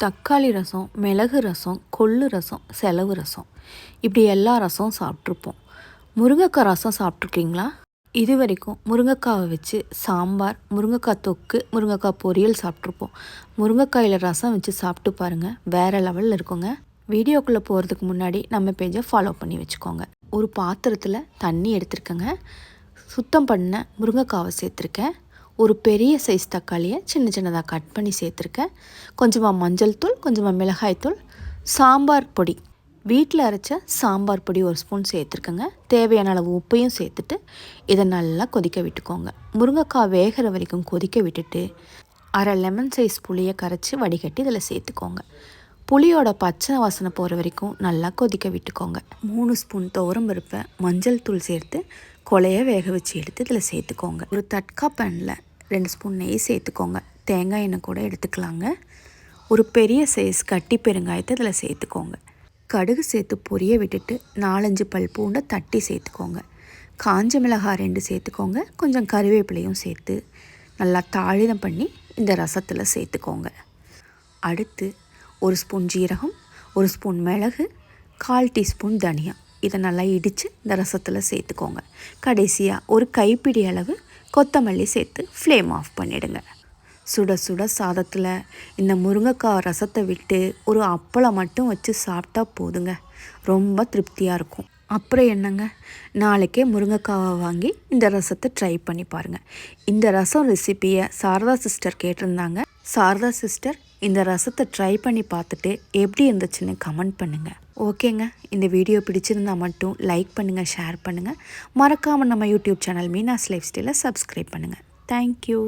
தக்காளி ரசம், மிளகு ரசம், கொள்ளு ரசம், செலவு ரசம், இப்படி எல்லா ரசம் சாப்பிட்ருப்போம். முருங்கைக்காய் ரசம் சாப்பிட்ருக்கீங்களா? இது வரைக்கும் முருங்கைக்காவை வச்சு சாம்பார், முருங்கைக்காய் தொக்கு, முருங்கைக்காய் பொரியல் சாப்பிட்ருப்போம். முருங்கைக்காயில் ரசம் வச்சு சாப்பிட்டு பாருங்கள், வேறு லெவலில் இருக்குங்க. வீடியோக்குள்ளே போகிறதுக்கு முன்னாடி நம்ம பேஜை ஃபாலோ பண்ணி வச்சுக்கோங்க. ஒரு பாத்திரத்தில் தண்ணி எடுத்துருக்கேங்க. சுத்தம் பண்ண முருங்கைக்காவை சேர்த்துருக்கேன். ஒரு பெரிய சைஸ் தக்காளியை சின்ன சின்னதாக கட் பண்ணி சேர்த்துருக்கேன். கொஞ்சமாக மஞ்சள் தூள், கொஞ்சமாக மிளகாய்த்தூள், சாம்பார் பொடி, வீட்டில் அரைச்ச சாம்பார் பொடி ஒரு ஸ்பூன் சேர்த்துருக்கேங்க. தேவையான அளவு உப்பையும் சேர்த்துட்டு இதை நல்லா கொதிக்க விட்டுக்கோங்க. முருங்கைக்காய் வேகிற வரைக்கும் கொதிக்க விட்டுட்டு அரை லெமன் சைஸ் புளியை கரைச்சி வடிகட்டி இதில் சேர்த்துக்கோங்க. புளியோட பச்சை வாசனை போகிற வரைக்கும் நல்லா கொதிக்க விட்டுக்கோங்க. 3 ஸ்பூன் துவரம் பருப்பை மஞ்சள் தூள் சேர்த்து கொலையை வேக வச்சு எடுத்து இதில் சேர்த்துக்கோங்க. ஒரு தட்கா பேனில் 2 ஸ்பூன் நெய் சேர்த்துக்கோங்க. தேங்காய் எண்ணெய் கூட எடுத்துக்கலாங்க. ஒரு பெரிய சைஸ் கட்டி பெருங்காயத்தை இதில் சேர்த்துக்கோங்க. கடுகு சேர்த்து பொரிய விட்டுட்டு 4-5 பல் பூண்டை தட்டி சேர்த்துக்கோங்க. காஞ்ச மிளகாய் 2 சேர்த்துக்கோங்க. கொஞ்சம் கருவேப்பிலையும் சேர்த்து நல்லா தாளிதம் பண்ணி இந்த ரசத்தில் சேர்த்துக்கோங்க. அடுத்து 1 ஸ்பூன் ஜீரகம், 1 ஸ்பூன் மிளகு, 1/4 டீஸ்பூன் தனியா, இதை நல்லா இடித்து இந்த ரசத்தில் சேர்த்துக்கோங்க. கடைசியாக ஒரு கைப்பிடி அளவு கொத்தமல்லி சேர்த்து ஃப்ளேம் ஆஃப் பண்ணிவிடுங்க. சுட சுட சாதத்தில் இந்த முருங்கைக்காய் ரசத்தை விட்டு ஒரு அப்பளம் மட்டும் வச்சு சாப்பிட்டா போதுங்க, ரொம்ப திருப்தியாக இருக்கும். அப்புறம் என்னங்க, நாளைக்கே முருங்கைக்காவை வாங்கி இந்த ரசத்தை ட்ரை பண்ணி பாருங்கள். இந்த ரசம் ரெசிப்பியை சாரதா சிஸ்டர் கேட்டிருந்தாங்க. சாரதா சிஸ்டர் இந்த ரசத்தை ட்ரை பண்ணி பார்த்துட்டு எப்படி இருந்துச்சுன்னு கமெண்ட் பண்ணுங்கள். ஓகேங்க, இந்த வீடியோ பிடிச்சிருந்தால் மட்டும் லைக் பண்ணுங்கள், ஷேர் பண்ணுங்கள். மறக்காமல் நம்ம யூடியூப் சேனல் மீனாஸ் லைஃப் ஸ்டைலை சப்ஸ்கிரைப் பண்ணுங்கள். தேங்க்யூ.